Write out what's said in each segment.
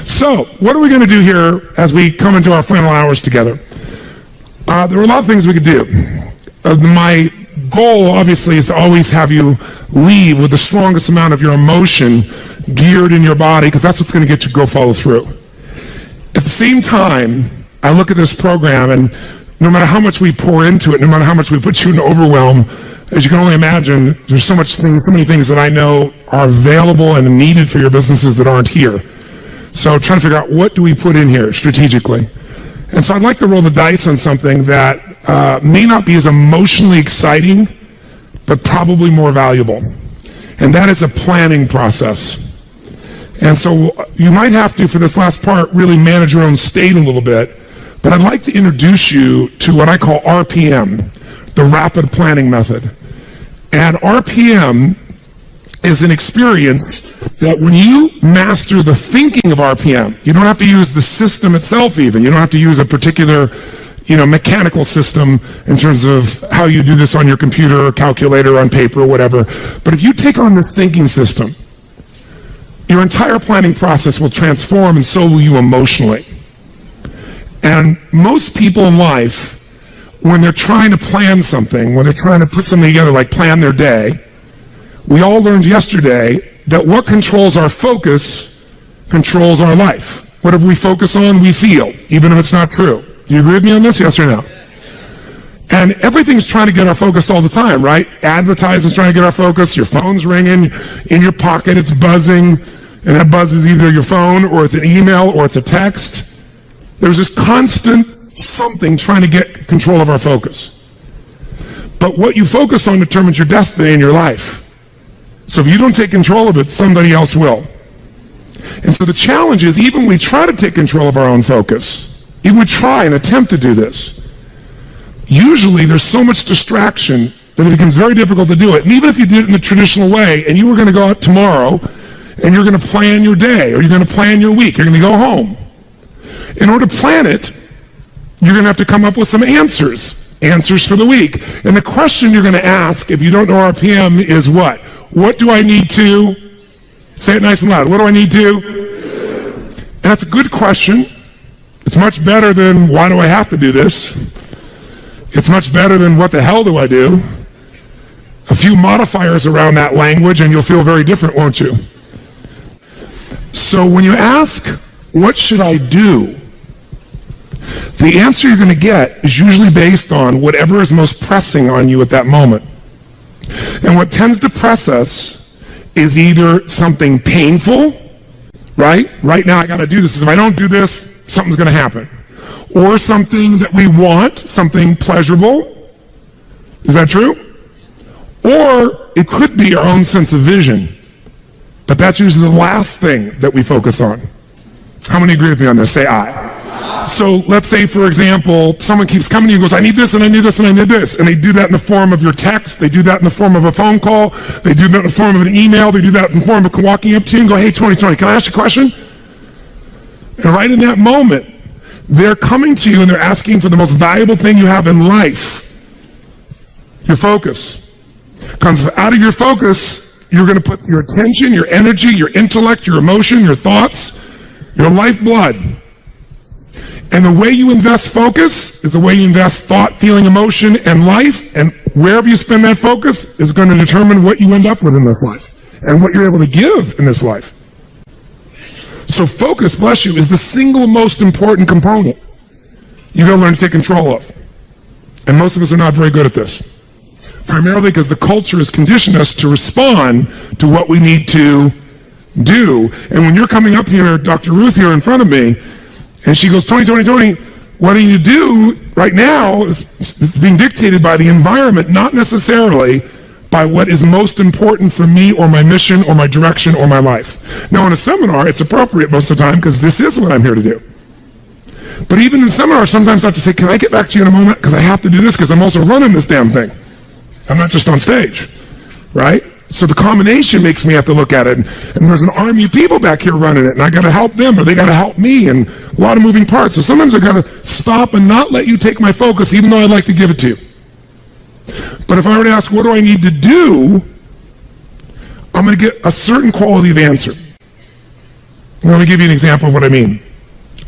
So, what are we going to do here as we come into our final hours together? There are a lot of things we could do. My goal, obviously, is to always have you leave with the strongest amount of your emotion geared in your body, because that's what's going to get you to go follow through. At the same time, I look at this program, and no matter how much we pour into it, no matter how much we put you in overwhelm, as you can only imagine, there's so many things that I know are available and needed for your businesses that aren't here. So trying to figure out, what do we put in here strategically? And so I'd like to roll the dice on something that may not be as emotionally exciting, but probably more valuable. And that is a planning process. And so you might have to, for this last part, really manage your own state a little bit. But I'd like to introduce you to what I call RPM, the Rapid Planning Method. And RPM is an experience that when you master the thinking of RPM, you don't have to use the system itself even. You don't have to use a particular, mechanical system in terms of how you do this on your computer or calculator, on paper or whatever. But if you take on this thinking system, your entire planning process will transform, and so will you emotionally. And most people in life, when they're trying to plan something, when they're trying to put something together, like plan their day, we all learned yesterday that what controls our focus controls our life. Whatever we focus on, we feel, even if it's not true. Do you agree with me on this, yes or no? And everything's trying to get our focus all the time, right? Advertising's trying to get our focus. Your phone's ringing. In your pocket, it's buzzing. And that buzz is either your phone, or it's an email, or it's a text. There's this constant something trying to get control of our focus. But what you focus on determines your destiny in your life. So if you don't take control of it, somebody else will. And so the challenge is, even when we try to take control of our own focus, even we try and attempt to do this, usually there's so much distraction that it becomes very difficult to do it. And even if you did it in the traditional way, and you were going to go out tomorrow, and you're going to plan your day, or you're going to plan your week, you're going to go home. In order to plan it, you're going to have to come up with some answers for the week. And the question you're going to ask, if you don't know RPM, is what? What do I need to? Say it nice and loud. What do I need to? And that's a good question. It's much better than, why do I have to do this? It's much better than, what the hell do I do? A few modifiers around that language and you'll feel very different, won't you? So when you ask, what should I do? The answer you're going to get is usually based on whatever is most pressing on you at that moment. And what tends to press us is either something painful, right? Right now I got to do this, because if I don't do this, something's going to happen. Or something that we want, something pleasurable. Is that true? Or it could be our own sense of vision. But that's usually the last thing that we focus on. How many agree with me on this? Say aye. So let's say, for example, someone keeps coming to you and goes, I need this and I need this and I need this. And they do that in the form of your text. They do that in the form of a phone call. They do that in the form of an email. They do that in the form of walking up to you and go, hey, Tony, can I ask you a question? And right in that moment, they're coming to you and they're asking for the most valuable thing you have in life, your focus. Because out of your focus, you're going to put your attention, your energy, your intellect, your emotion, your thoughts, your lifeblood. And the way you invest focus is the way you invest thought, feeling, emotion, and life. And wherever you spend that focus is going to determine what you end up with in this life and what you're able to give in this life. So focus, bless you, is the single most important component you got to learn to take control of. And most of us are not very good at this. Primarily because the culture has conditioned us to respond to what we need to do. And when you're coming up here, Dr. Ruth here in front of me, and she goes, Tony, what do you do right now is being dictated by the environment, not necessarily by what is most important for me or my mission or my direction or my life. Now in a seminar, it's appropriate most of the time because this is what I'm here to do. But even in seminars, sometimes I have to say, can I get back to you in a moment? Because I have to do this because I'm also running this damn thing. I'm not just on stage, right? So the combination makes me have to look at it. And there's an army of people back here running it, and I got to help them, or they got to help me, and a lot of moving parts. So sometimes I got to stop and not let you take my focus, even though I'd like to give it to you. But if I were to ask, what do I need to do? I'm going to get a certain quality of answer. Let me give you an example of what I mean.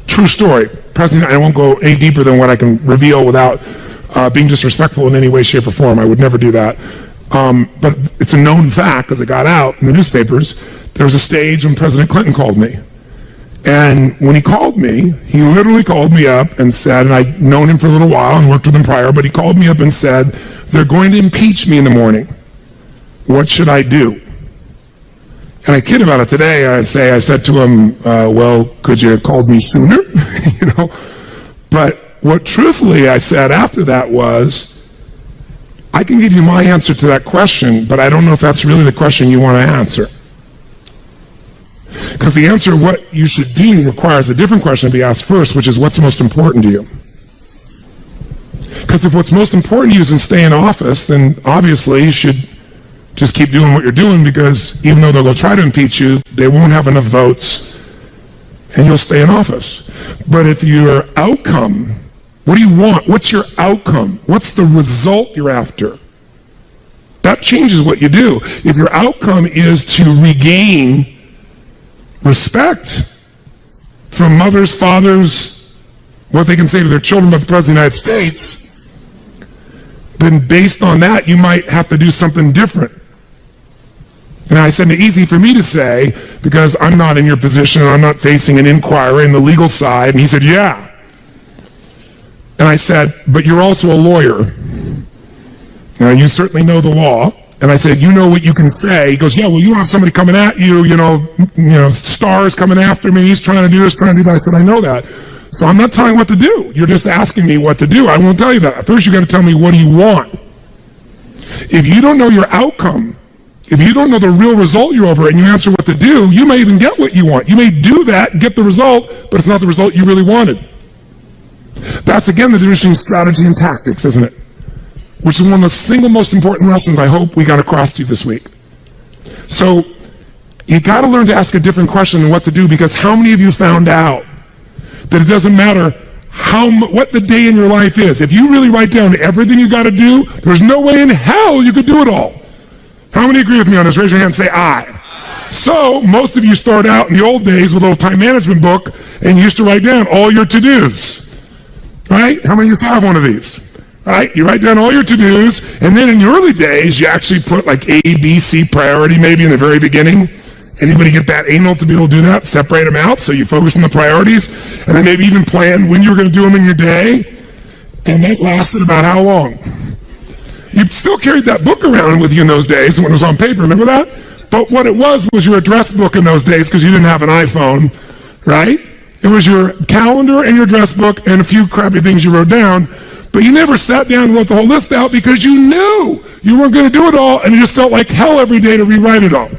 True story. President, I won't go any deeper than what I can reveal without being disrespectful in any way, shape, or form. I would never do that. But it's a known fact, because it got out in the newspapers. There was a stage when President Clinton called me. And when he called me, he literally called me up and said, and I'd known him for a little while and worked with him prior, but he called me up and said, they're going to impeach me in the morning. What should I do? And I kid about it today. I said to him, well, could you have called me sooner? But what truthfully I said after that was, I can give you my answer to that question, but I don't know if that's really the question you want to answer. Because the answer of what you should do requires a different question to be asked first, which is what's most important to you. Because if what's most important to you is to stay in office, then obviously you should just keep doing what you're doing, because even though they'll go try to impeach you, they won't have enough votes and you'll stay in office. But if your outcome, what do you want? What's your outcome? What's the result you're after? That changes what you do. If your outcome is to regain respect from mothers, fathers, what they can say to their children about the President of the United States, then based on that, you might have to do something different. And I said, it's easy for me to say, because I'm not in your position, and I'm not facing an inquiry in the legal side. And he said, yeah. And I said, but you're also a lawyer. Now, you certainly know the law. And I said, you know what you can say. He goes, yeah, well, you don't have somebody coming at you, stars coming after me. He's trying to do this, trying to do that. I said, I know that. So I'm not telling you what to do. You're just asking me what to do. I won't tell you that. First, you got to tell me, what do you want? If you don't know your outcome, if you don't know the real result you're over and you answer what to do, you may even get what you want. You may do that, get the result, but it's not the result you really wanted. That's, again, the difference between strategy and tactics, isn't it? Which is one of the single most important lessons I hope we got across to you this week. So you got to learn to ask a different question than what to do, because how many of you found out that it doesn't matter what the day in your life is? If you really write down everything you got to do, there's no way in hell you could do it all. How many agree with me on this? Raise your hand and say aye. So most of you start out in the old days with a little time management book and you used to write down all your to-dos. Right? How many of you still have one of these? Right? You write down all your to-dos, and then in the early days, you actually put like A, B, C priority maybe in the very beginning. Anybody get that anal to be able to do that? Separate them out so you focus on the priorities, and then maybe even plan when you were going to do them in your day. And that lasted about how long? You still carried that book around with you in those days when it was on paper, remember that? But what it was your address book in those days, because you didn't have an iPhone, right? It was your calendar and your address book and a few crappy things you wrote down. But you never sat down and wrote the whole list out, because you knew you weren't going to do it all, and it just felt like hell every day to rewrite it all.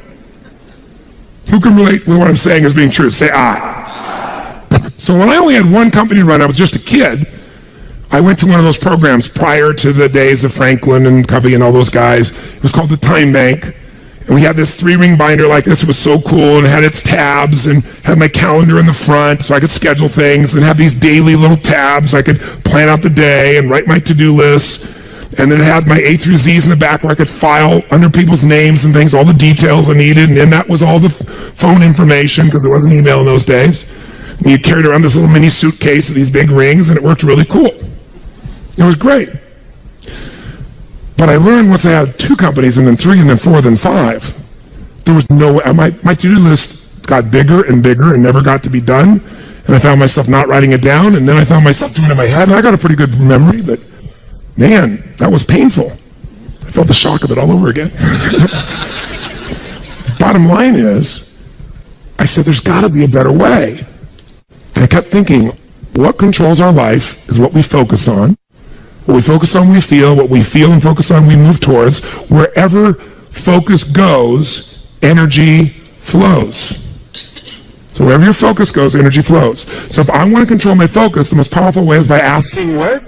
Who can relate with what I'm saying as being true? Say aye. So when I only had one company to run, I was just a kid, I went to one of those programs prior to the days of Franklin and Covey and all those guys. It was called the Time Bank. And we had this 3-ring binder like this. It was so cool, and it had its tabs and had my calendar in the front so I could schedule things, and have these daily little tabs. I could plan out the day and write my to-do lists. And then it had my A through Z's in the back where I could file under people's names and things, all the details I needed. And then that was all the phone information, because there wasn't email in those days. And you carried around this little mini suitcase with these big rings, and it worked really cool. It was great. But I learned once I had 2 companies, and then 3, and then 4, then 5, there was no way. My to-do list got bigger and bigger and never got to be done. And I found myself not writing it down, and then I found myself doing it in my head. And I got a pretty good memory, but man, that was painful. I felt the shock of it all over again. Bottom line is, I said, there's got to be a better way. And I kept thinking, what controls our life is what we focus on. What we focus on, we feel. What we feel and focus on, we move towards. Wherever focus goes, energy flows. So wherever your focus goes, energy flows. So if I want to control my focus, the most powerful way is by asking what?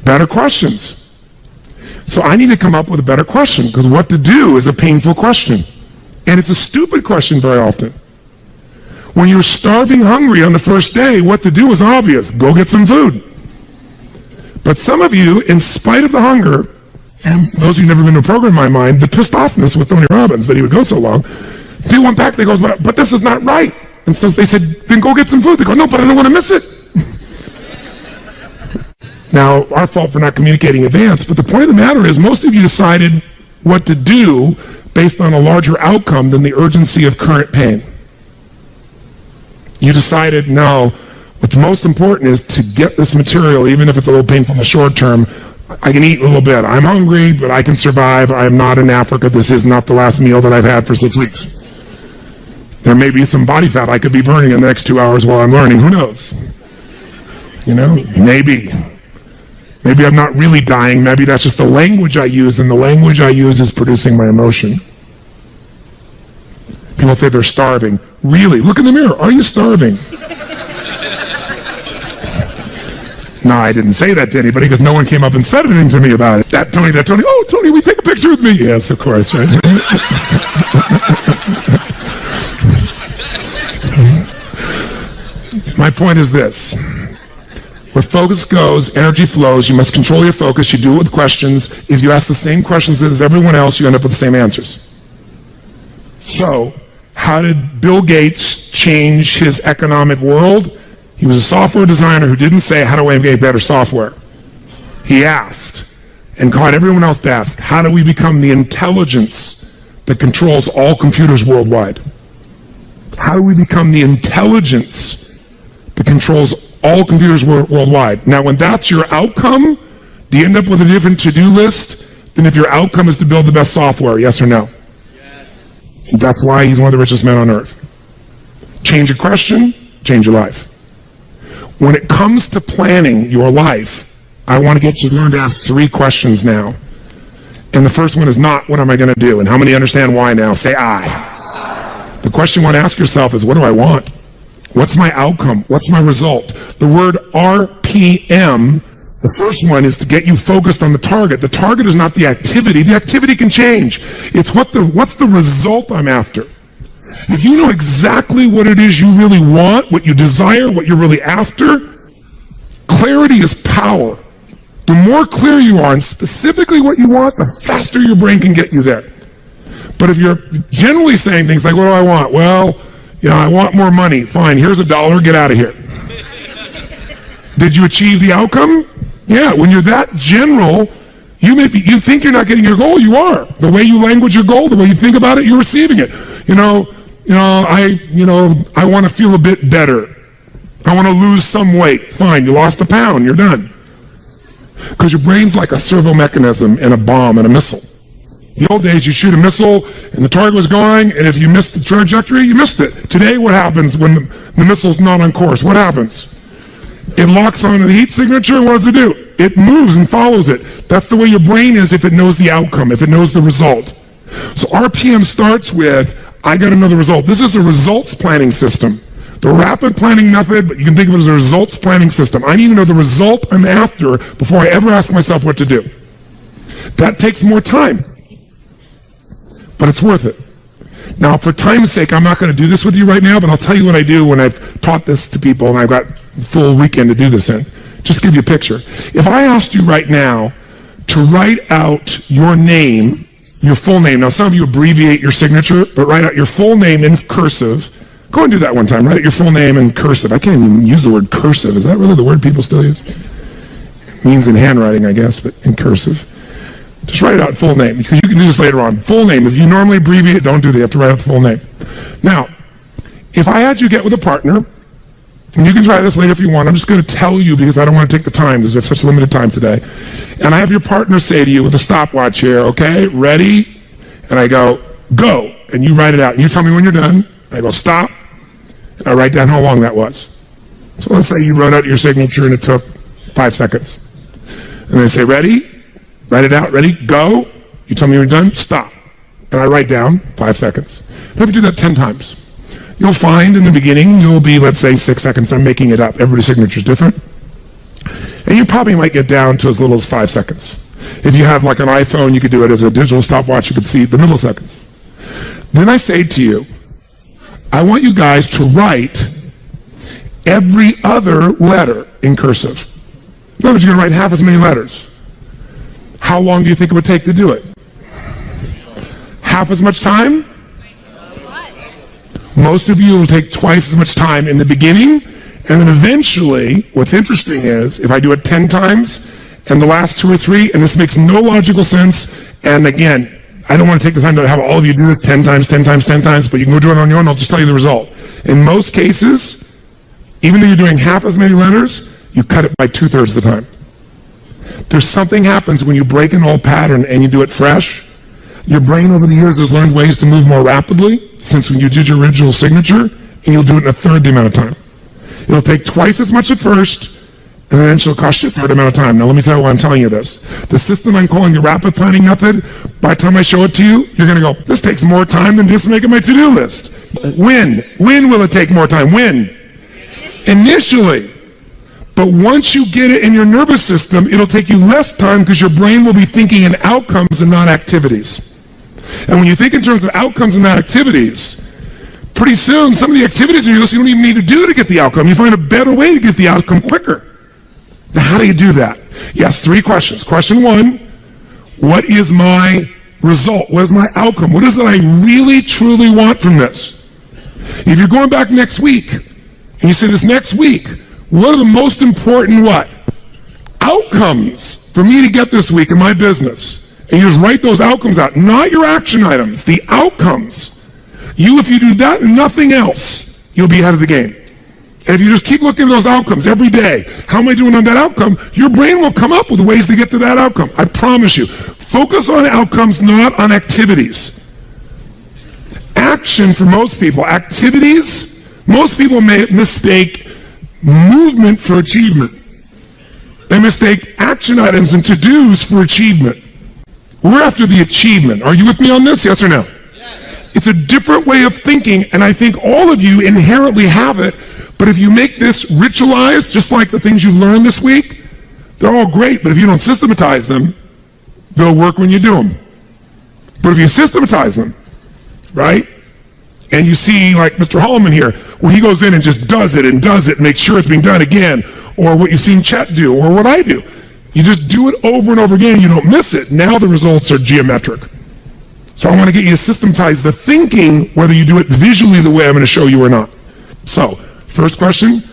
Better questions. So I need to come up with a better question, because what to do is a painful question. And it's a stupid question very often. When you're starving hungry on the first day, what to do is obvious. Go get some food. But some of you, in spite of the hunger, and those of you who've never been to a program in my mind, the pissed offness with Tony Robbins that he would go so long, They went back, they go, but this is not right. And so they said, then go get some food. They go, no, but I don't want to miss it. Now, our fault for not communicating in advance, but the point of the matter is most of you decided what to do based on a larger outcome than the urgency of current pain. You decided, no, what's most important is to get this material, even if it's a little painful in the short term. I can eat a little bit. I'm hungry, but I can survive. I am not in Africa. This is not the last meal that I've had for 6 weeks. There may be some body fat I could be burning in the next 2 hours while I'm learning. Who knows? You know, maybe. Maybe I'm not really dying. Maybe that's just the language I use, and the language I use is producing my emotion. People say they're starving. Really? Look in the mirror. Are you starving? No, I didn't say that to anybody because no one came up and said anything to me about it. That Tony. Oh, Tony, will you take a picture with me? Yes, of course, right? My point is this. Where focus goes, energy flows. You must control your focus. You do it with questions. If you ask the same questions as everyone else, you end up with the same answers. So, how did Bill Gates change his economic world? He was a software designer who didn't say, how do I make better software? He asked, and caught everyone else to ask, how do we become the intelligence that controls all computers worldwide? How do we become the intelligence that controls all computers worldwide? Now, when that's your outcome, do you end up with a different to-do list than if your outcome is to build the best software, yes or no? Yes. That's why he's one of the richest men on earth. Change your question, change your life. When it comes to planning your life, I want to get you to learn to ask 3 questions now. And the first one is not, what am I going to do? And how many understand why now? Say I. The question you want to ask yourself is, what do I want? What's my outcome? What's my result? The word RPM, the first one is to get you focused on the target. The target is not the activity. The activity can change. It's what's the result I'm after. If you know exactly what it is you really want, what you desire, what you're really after, clarity is power. The more clear you are and specifically what you want, the faster your brain can get you there. But if you're generally saying things like, what do I want? Well, I want more money. Fine, here's $1, get out of here. Did you achieve the outcome? Yeah, when you're that general, you think you're not getting your goal, you are. The way you language your goal, the way you think about it, you're receiving it. I want to feel a bit better. I want to lose some weight. Fine, you lost a pound, you're done. Because your brain's like a servo mechanism and a bomb and a missile. In the old days, you shoot a missile, and the target was going, and if you missed the trajectory, you missed it. Today, what happens when the missile's not on course? What happens? It locks onto the heat signature. What does it do? It moves and follows it. That's the way your brain is if it knows the outcome, if it knows the result. So RPM starts with, I got to know the result. This is a results planning system. The rapid planning method, but you can think of it as a results planning system. I need to know the result I'm after before I ever ask myself what to do. That takes more time. But it's worth it. Now, for time's sake, I'm not going to do this with you right now, but I'll tell you what I do when I've taught this to people and I've got a full weekend to do this in. Just give you a picture. If I asked you right now to write out your name, your full name. Now, some of you abbreviate your signature, but write out your full name in cursive. Go and do that one time. Write out your full name in cursive. I can't even use the word cursive. Is that really the word people still use? It means in handwriting, I guess, but in cursive. Just write out full name, because you can do this later on. Full name. If you normally abbreviate, don't do that. You have to write out the full name. Now, if I had you get with a partner, and you can try this later if you want, I'm just going to tell you because I don't want to take the time because we have such limited time today. And I have your partner say to you with a stopwatch here, okay, ready? And I go, go. And you write it out. And you tell me when you're done. I go, stop. And I write down how long that was. So let's say you wrote out your signature and it took 5 seconds. And they say, ready? Write it out. Ready? Go. You tell me when you're done. Stop. And I write down 5 seconds. If you do that 10 times, you'll find in the beginning you'll be, let's say, 6 seconds. I'm making it up. Everybody's signature is different. And you probably might get down to as little as 5 seconds. If you have like an iPhone, you could do it as a digital stopwatch. You could see the middle seconds. Then I say to you, I want you guys to write every other letter in cursive. In other words, you're going to write half as many letters. How long do you think it would take to do it? Half as much time? Most of you will take twice as much time in the beginning, and then eventually, what's interesting is, if I do it 10 times, and the last 2 or 3, and this makes no logical sense, and again, I don't want to take the time to have all of you do this 10 times, 10 times, 10 times, but you can go do it on your own, I'll just tell you the result. In most cases, even though you're doing half as many letters, you cut it by 2/3 of the time. There's something happens when you break an old pattern and you do it fresh. Your brain over the years has learned ways to move more rapidly since when you did your original signature, and you'll do it in 1/3 the amount of time. It'll take twice as much at first, and then it'll cost you 1/3 amount of time. Now let me tell you why I'm telling you this. The system I'm calling the rapid planning method, by the time I show it to you, you're going to go, this takes more time than just making my to-do list. When? When will it take more time? When? Initially. But once you get it in your nervous system, it'll take you less time because your brain will be thinking in outcomes and not activities. And when you think in terms of outcomes and not activities, pretty soon some of the activities on your list you don't even need to do to get the outcome. You find a better way to get the outcome quicker. Now, how do you do that? Yes, 3 questions. Question 1, what is my result? What is my outcome? What is it I really, truly want from this? If you're going back next week, and you say this next week, what are the most important what? Outcomes for me to get this week in my business. And you just write those outcomes out, not your action items, the outcomes. If you do that and nothing else, you'll be ahead of the game. And if you just keep looking at those outcomes every day, how am I doing on that outcome? Your brain will come up with ways to get to that outcome. I promise you. Focus on outcomes, not on activities. Action for most people, activities, most people may mistake movement for achievement. They mistake action items and to-dos for achievement. We're after the achievement. Are you with me on this? Yes or no? Yes. It's a different way of thinking, and I think all of you inherently have it. But if you make this ritualized, just like the things you learned this week, they're all great, but if you don't systematize them, they'll work when you do them. But if you systematize them, right, and you see like Mr. Holloman here, where he goes in and just does it and makes sure it's being done again, or what you've seen Chet do, or what I do. You just do it over and over again, you don't miss it. Now the results are geometric. So I want to get you to systematize the thinking, whether you do it visually the way I'm going to show you or not. So, first question,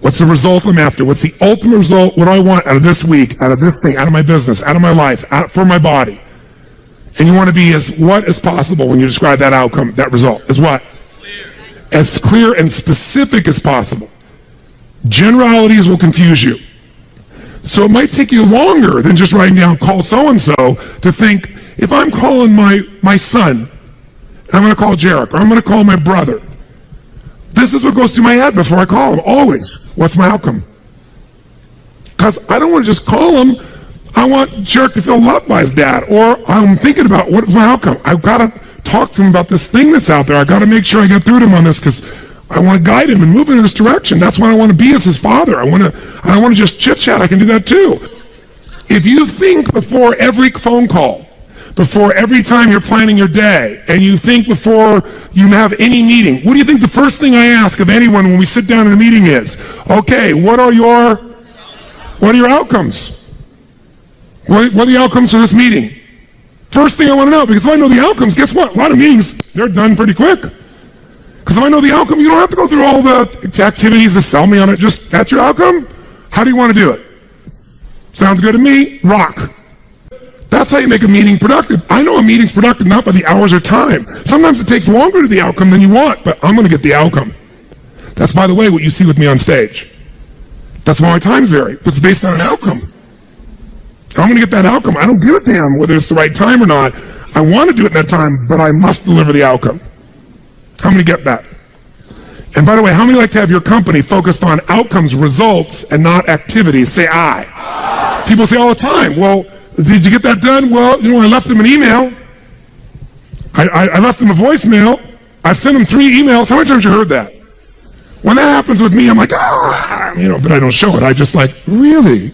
what's the result I'm after? What's the ultimate result? What do I want out of this week, out of this thing, out of my business, out of my life, for my body? And you want to be as what as possible when you describe that outcome, that result. As what? Clear. As clear and specific as possible. Generalities will confuse you. So it might take you longer than just writing down call so-and-so to think, if I'm calling my son, I'm going to call Jarek, or I'm going to call my brother. This is what goes through my head before I call him, always. What's my outcome? Because I don't want to just call him. I want Jarek to feel loved by his dad. Or I'm thinking about what's my outcome. I've got to talk to him about this thing that's out there. I've got to make sure I get through to him on this because I want to guide him and move him in this direction. That's what I want to be as his father. I don't want to just chit-chat. I can do that too. If you think before every phone call, before every time you're planning your day, and you think before you have any meeting, what do you think the first thing I ask of anyone when we sit down in a meeting is? Okay, what are your outcomes? What are the outcomes for this meeting? First thing I want to know, because if I know the outcomes, guess what? A lot of meetings, they're done pretty quick. Because if I know the outcome, you don't have to go through all the activities to sell me on it. Just, that's your outcome? How do you want to do it? Sounds good to me. Rock. That's how you make a meeting productive. I know a meeting's productive not by the hours or time. Sometimes it takes longer to the outcome than you want, but I'm going to get the outcome. That's, by the way, what you see with me on stage. That's why my times vary. But it's based on an outcome. I'm going to get that outcome. I don't give a damn whether it's the right time or not. I want to do it in that time, but I must deliver the outcome. How many get that? And by the way, how many like to have your company focused on outcomes, results, and not activities? Say aye. People say all the time, well, did you get that done? Well, I left them an email. I left them a voicemail. I've sent them 3 emails. How many times have you heard that? When that happens with me, I'm like, but I don't show it. I just like, really?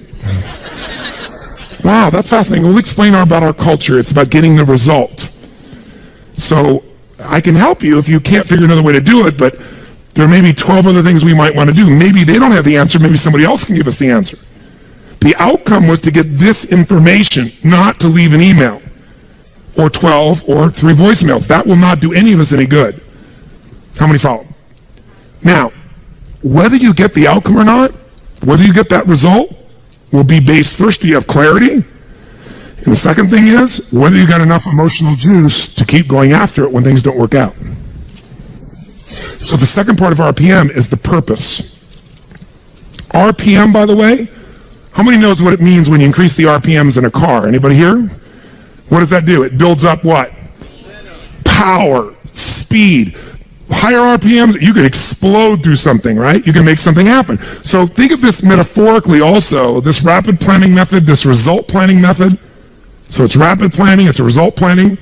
Wow, that's fascinating. We'll explain about our culture. It's about getting the result. So I can help you if you can't figure another way to do it, but there may be 12 other things we might want to do. Maybe they don't have the answer. Maybe somebody else can give us the answer. The outcome was to get this information, not to leave an email or 12 or 3 voicemails. That will not do any of us any good. How many follow? Now, whether you get the outcome or not, whether you get that result, will be based, first, do you have clarity? And the second thing is, whether you got enough emotional juice to keep going after it when things don't work out. So the second part of RPM is the purpose. RPM, by the way, how many knows what it means when you increase the RPMs in a car? Anybody here? What does that do? It builds up what? Power, speed. Higher RPMs, you can explode through something, right? You can make something happen. So think of this metaphorically also, this rapid planning method, this result planning method. So it's rapid planning, it's a result planning.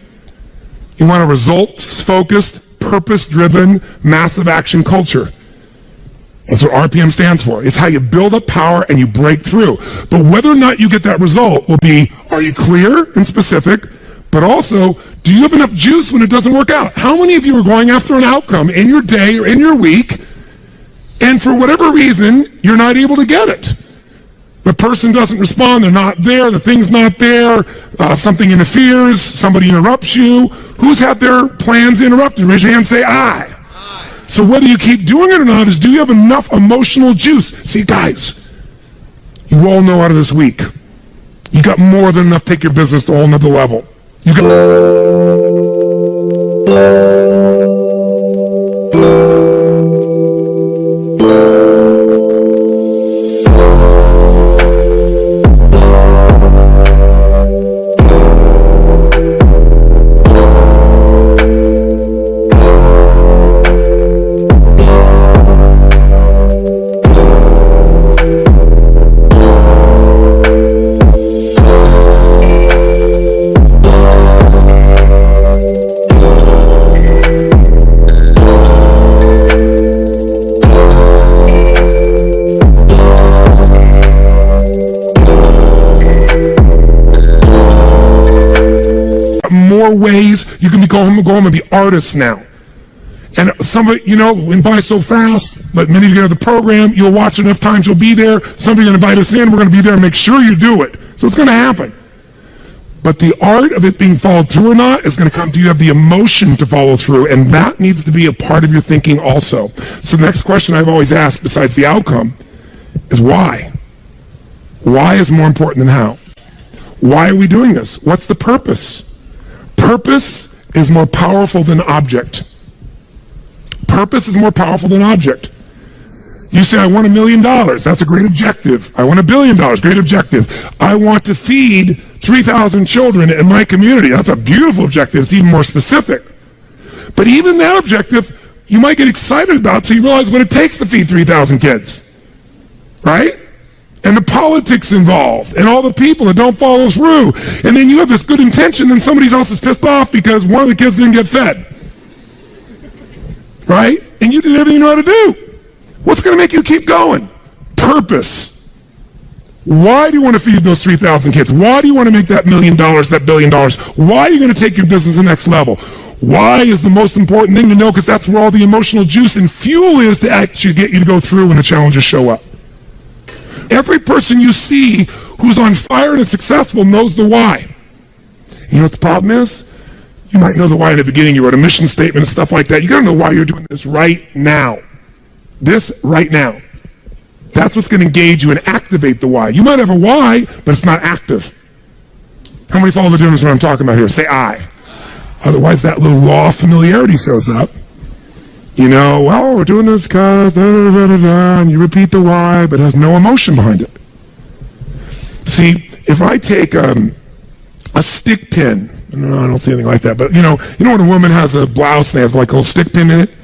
You want a results-focused, purpose-driven, massive action culture. That's what RPM stands for. It's how you build up power and you break through. But whether or not you get that result will be, are you clear and specific? But also, do you have enough juice when it doesn't work out? How many of you are going after an outcome in your day or in your week, and for whatever reason, you're not able to get it? The person doesn't respond, they're not there, the thing's not there, something interferes, somebody interrupts you. Who's had their plans interrupted? Raise your hand and say, I. So whether you keep doing it or not is, do you have enough emotional juice? See, guys, you all know out of this week, you got more than enough to take your business to a whole nother level. You more ways you can go home and be artists now. And somebody, went by so fast, but many of you have the program, you'll watch enough times, you'll be there, somebody's going to invite us in, we're going to be there and make sure you do it. So it's going to happen. But the art of it being followed through or not is going to come to you have the emotion to follow through, and that needs to be a part of your thinking also. So the next question I've always asked, besides the outcome, is why? Why is more important than how? Why are we doing this? What's the purpose? Purpose is more powerful than object. Purpose is more powerful than object. You say, I want $1 million. That's a great objective. I want $1 billion. Great objective. I want to feed 3,000 children in my community. That's a beautiful objective. It's even more specific. But even that objective, you might get excited about, so you realize what it takes to feed 3,000 kids. Right? And the politics involved, and all the people that don't follow through. And then you have this good intention, and somebody else is pissed off because one of the kids didn't get fed. Right? And you didn't have anything you know how to do. What's going to make you keep going? Purpose. Why do you want to feed those 3,000 kids? Why do you want to make that $1 million, that $1 billion? Why are you going to take your business to the next level? Why is the most important thing to know? Because that's where all the emotional juice and fuel is to actually get you to go through when the challenges show up. Every person you see who's on fire and is successful knows the why. You know what the problem is? You might know the why in the beginning. You wrote a mission statement and stuff like that. You got to know why you're doing this right now. This right now. That's what's going to engage you and activate the why. You might have a why, but it's not active. How many follow the difference what I'm talking about here? Say I. Otherwise, that little law of familiarity shows up. Well, we're doing this because and you repeat the why, but it has no emotion behind it. See, if I take a stick pin, no, I don't see anything like that, but when a woman has a blouse and they have like a little stick pin in it?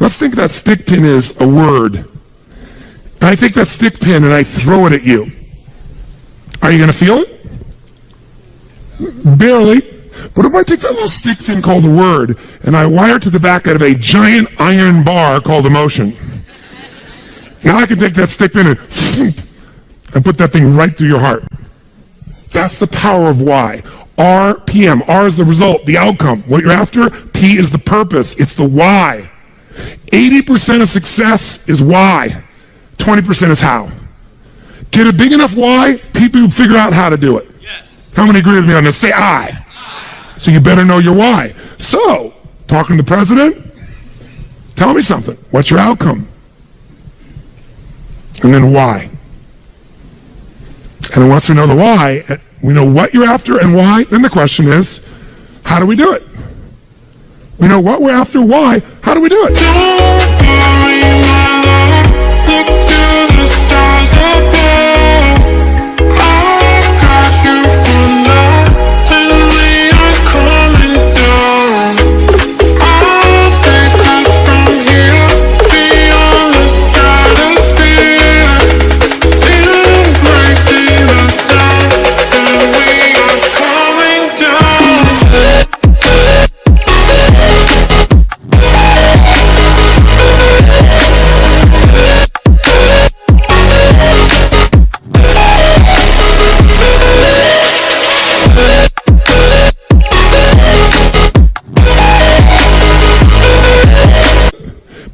Let's think that stick pin is a word. And I take that stick pin and I throw it at you. Are you going to feel it? Barely. But if I take that little stick pin called a word and I wire it to the back out of a giant iron bar called emotion, now I can take that stick pin and put that thing right through your heart. That's the power of why. RPM. R is the result, the outcome. What you're after, P is the purpose. It's the why. 80% of success is why. 20% is how. Get a big enough why, people will figure out how to do it. Yes. How many agree with me on this? Say I. So you better know your why. So, talking to the president, Tell me something. What's your outcome? And then why? And once we know the why, we know what you're after and why, then the question is, how do we do it? We know what we're after, why, how do we do it? Look to the stars above. I've got you for love, and we are coming down. I'll take us from here beyond the stratosphere, embracing the sun, and we are coming down.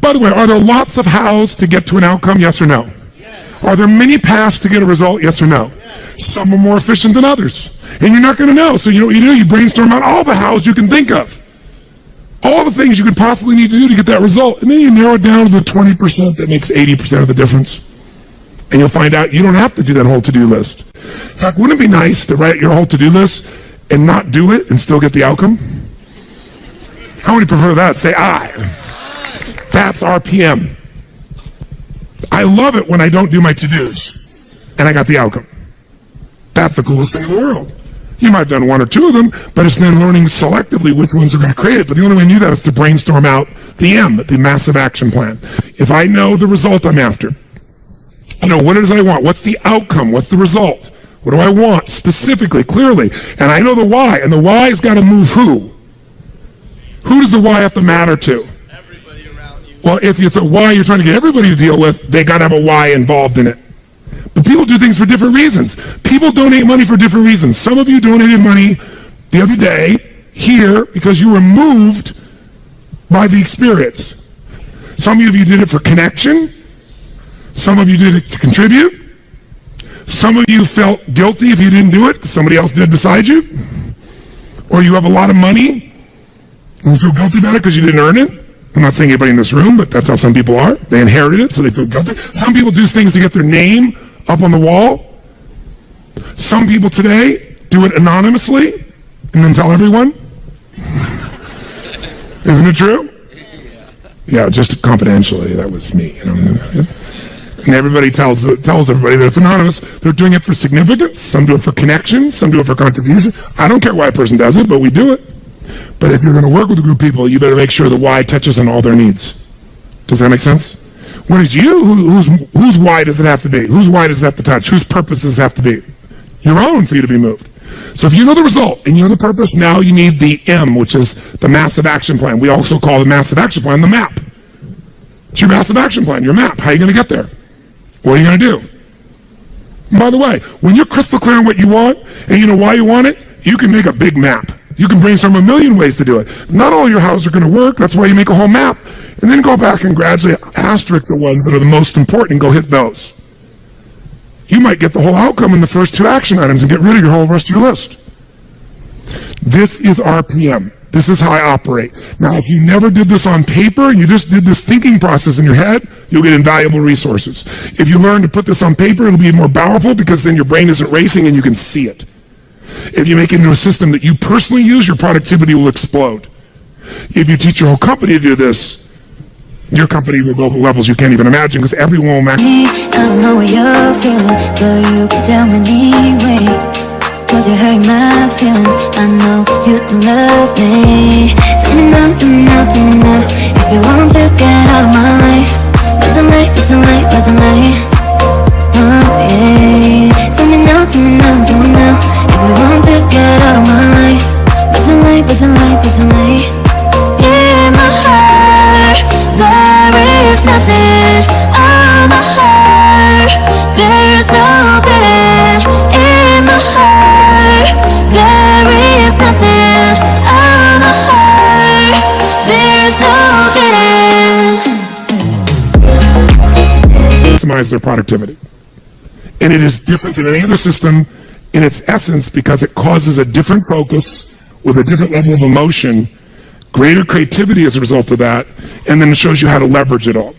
By the way, are there lots of hows to get to an outcome, yes or no? Yes. Are there many paths to get a result, yes or no? Yes. Some are more efficient than others. And you're not going to know, so you know what you do? You brainstorm out all the hows you can think of. All the things you could possibly need to do to get that result. And then you narrow it down to the 20% that makes 80% of the difference. And you'll find out you don't have to do that whole to-do list. In fact, wouldn't it be nice to write your whole to-do list and not do it and still get the outcome? How many prefer that? Say aye. That's RPM. I love it when I don't do my to-dos and I got the outcome. That's the coolest thing in the world. You might have done one or two of them, but it's then learning selectively which ones are going to create it. But the only way I knew that is to brainstorm out the M, the massive action plan. If I know the result I'm after, I know what it is I want, what's the outcome, what's the result, what do I want specifically, clearly, and I know the why, and the why has got to move who? Who does the why have to matter to? Well, if it's a why you're trying to get everybody to deal with, they got to have a why involved in it. But people do things for different reasons. People donate money for different reasons. Some of you donated money the other day here because you were moved by the experience. Some of you did it for connection. Some of you did it to contribute. Some of you felt guilty if you didn't do it because somebody else did beside you. Or you have a lot of money and you feel guilty about it because you didn't earn it. I'm not saying anybody in this room, but that's how some people are. They inherited it, so they feel guilty. Some people do things to get their name up on the wall. Some people today do it anonymously and then tell everyone. Isn't it true? Yeah, just confidentially. That was me. You know? And everybody tells everybody that it's anonymous. They're doing it for significance. Some do it for connection. Some do it for contribution. I don't care why a person does it, but we do it. But if you're going to work with a group of people, you better make sure the why touches on all their needs. Does that make sense? When it's you, whose why does it have to be? Whose why does it have to touch? Whose purpose does it have to be? Your own for you to be moved. So if you know the result and you know the purpose, now you need the M, which is the massive action plan. We also call the massive action plan the map. It's your massive action plan, your map. How are you going to get there? What are you going to do? And by the way, when you're crystal clear on what you want and you know why you want it, you can make a big map. You can brainstorm a million ways to do it. Not all your houses are going to work. That's why you make a whole map. And then go back and gradually asterisk the ones that are the most important and go hit those. You might get the whole outcome in the first two action items and get rid of your whole rest of your list. This is RPM. This is how I operate. Now, if you never did this on paper, you just did this thinking process in your head, you'll get invaluable resources. If you learn to put this on paper, it'll be more powerful because then your brain isn't racing and you can see it. If you make it into a system that you personally use, your productivity will explode. If you teach your whole company to do this, your company will go to levels you can't even imagine because everyone will match. I don't know what you're feeling, but you can tell me anyway. Cause you're hurting my feelings, I know you can love me. Tell me now, tell me now, tell me now, if you want to get out of my life. But tonight, but tonight, but tonight, oh yeah. Tell me now, tell me now, tell me now, if you want to get out of my life. But tonight, but tonight, but tonight, in my heart, there is nothing. Oh my heart, there is no bed. In my heart, there is nothing. Oh my heart, there is no bed. Maximize their productivity. And it is different than any other system in its essence because it causes a different focus with a different level of emotion greater creativity as a result of that, and then it shows you how to leverage it all.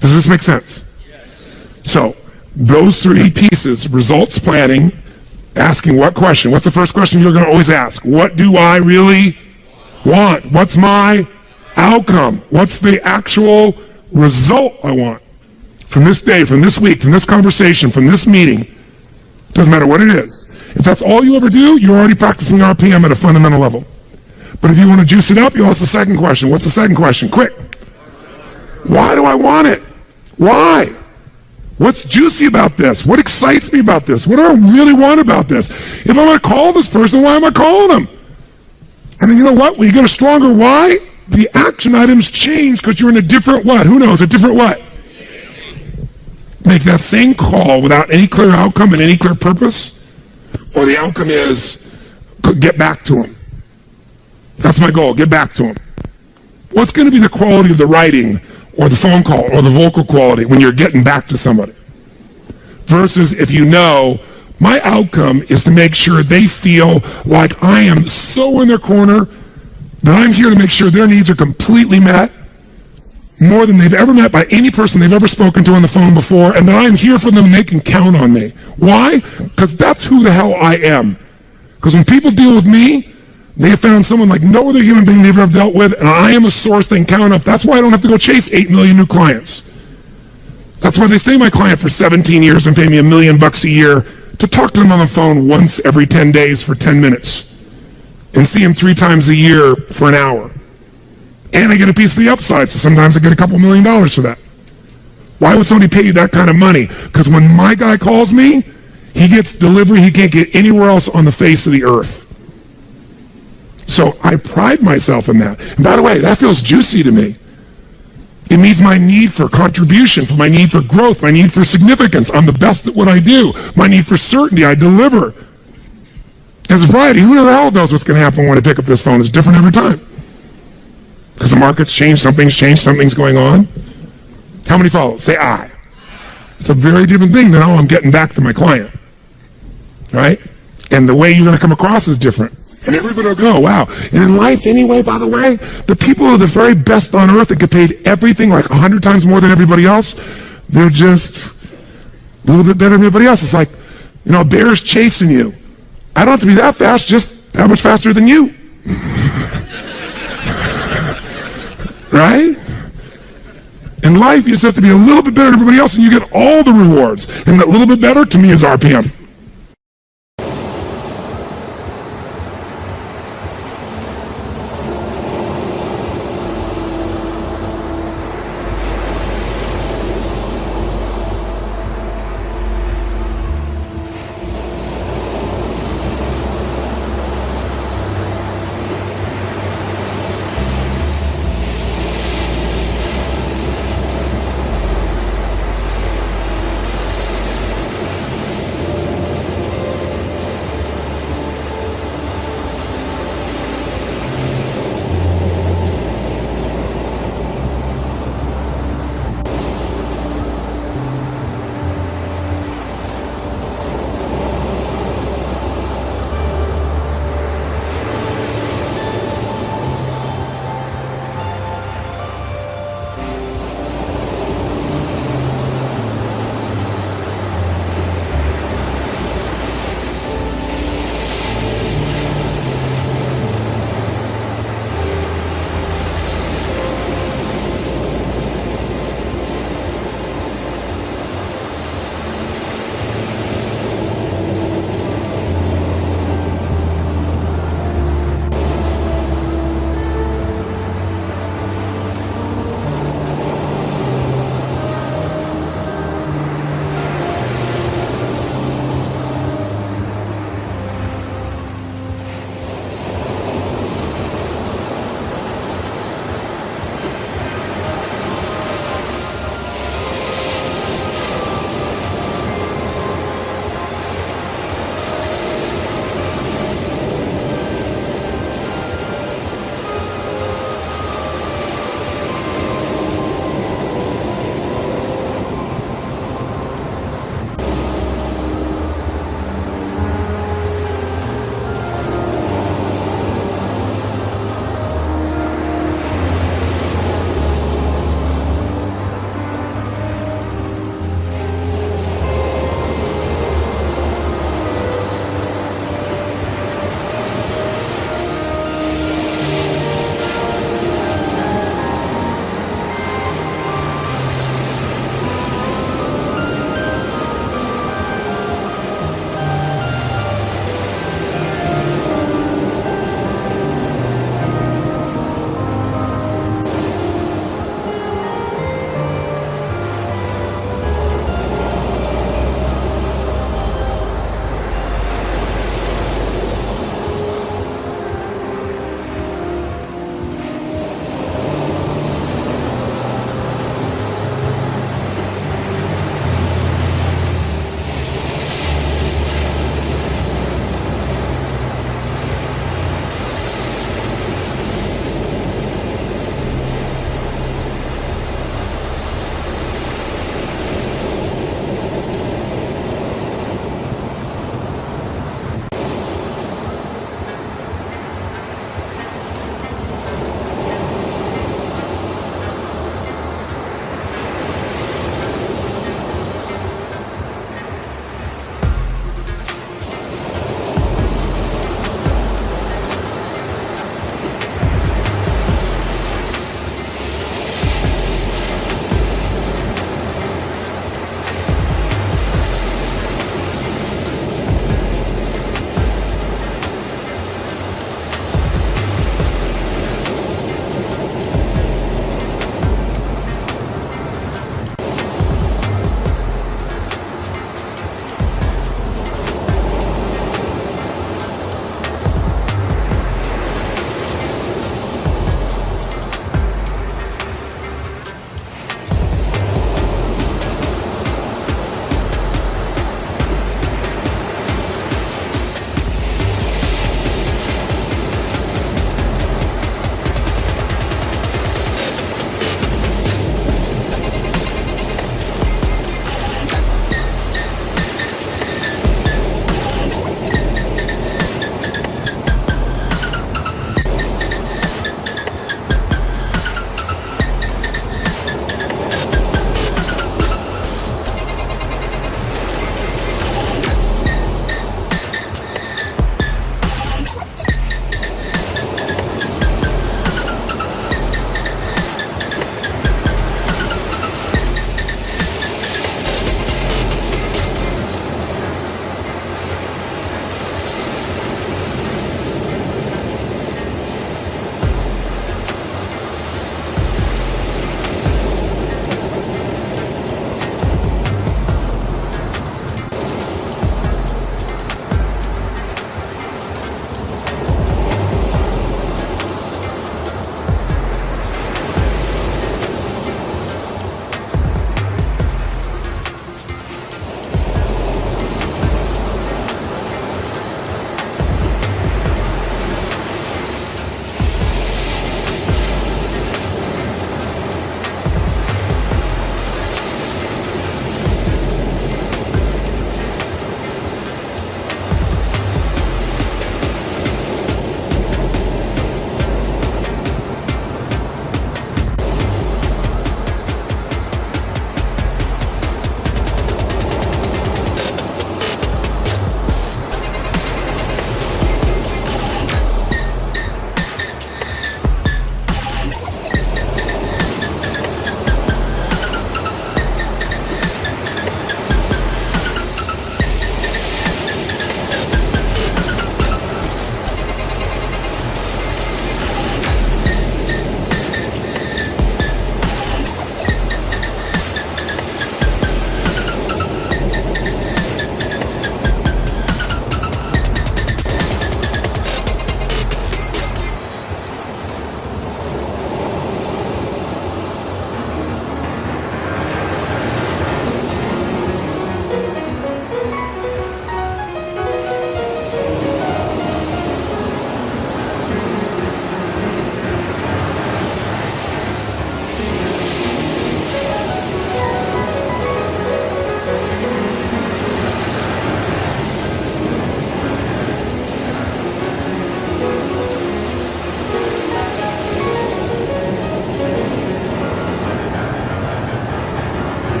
Does this make sense? Yes. So, those three pieces, results planning, asking what question? What's the first question you're going to always ask? What do I really want? What's my outcome? What's the actual result I want from this day, from this week, from this conversation, from this meeting? Doesn't matter what it is. If that's all you ever do, you're already practicing RPM at a fundamental level. But if you want to juice it up, you ask the second question. What's the second question? Quick. Why do I want it? Why? What's juicy about this? What excites me about this? What do I really want about this? If I'm going to call this person, why am I calling them? And then you know what? When you get a stronger why, the action items change because you're in a different what? Who knows? A different what? Make that same call without any clear outcome and any clear purpose, or the outcome is get back to him. That's my goal, get back to him. What's going to be the quality of the writing or the phone call or the vocal quality when you're getting back to somebody? Versus if you know, my outcome is to make sure they feel like I am so in their corner that I'm here to make sure their needs are completely met, more than they've ever met by any person they've ever spoken to on the phone before, and that I'm here for them and they can count on me. Why? Because that's who the hell I am. Because when people deal with me, they have found someone like no other human being they've ever dealt with, and I am a source they can count on. That's why I don't have to go chase 8 million new clients. That's why they stay my client for 17 years and pay me $1 million a year to talk to them on the phone once every 10 days for 10 minutes and see them 3 times a year for an hour. And I get a piece of the upside, so sometimes I get a couple $1 million for that. Why would somebody pay you that kind of money? Because when my guy calls me, he gets delivery he can't get anywhere else on the face of the earth. So I pride myself in that. And by the way, that feels juicy to me. It means my need for contribution, for my need for growth, my need for significance. I'm the best at what I do. My need for certainty, I deliver. And it's variety. Who the hell knows what's going to happen when I pick up this phone? It's different every time. Because the market's changed, something's going on. How many follow? Say I. It's a very different thing than how I'm getting back to my client. Right? And the way you're going to come across is different. And everybody will go, wow. And in life anyway, by the way, the people who are the very best on earth that get paid everything like 100 times more than everybody else, they're just a little bit better than everybody else. It's like, you know, a bear's chasing you. I don't have to be that fast, just that much faster than you. Right? In life, you just have to be a little bit better than everybody else, and you get all the rewards. And that little bit better, to me, is RPM.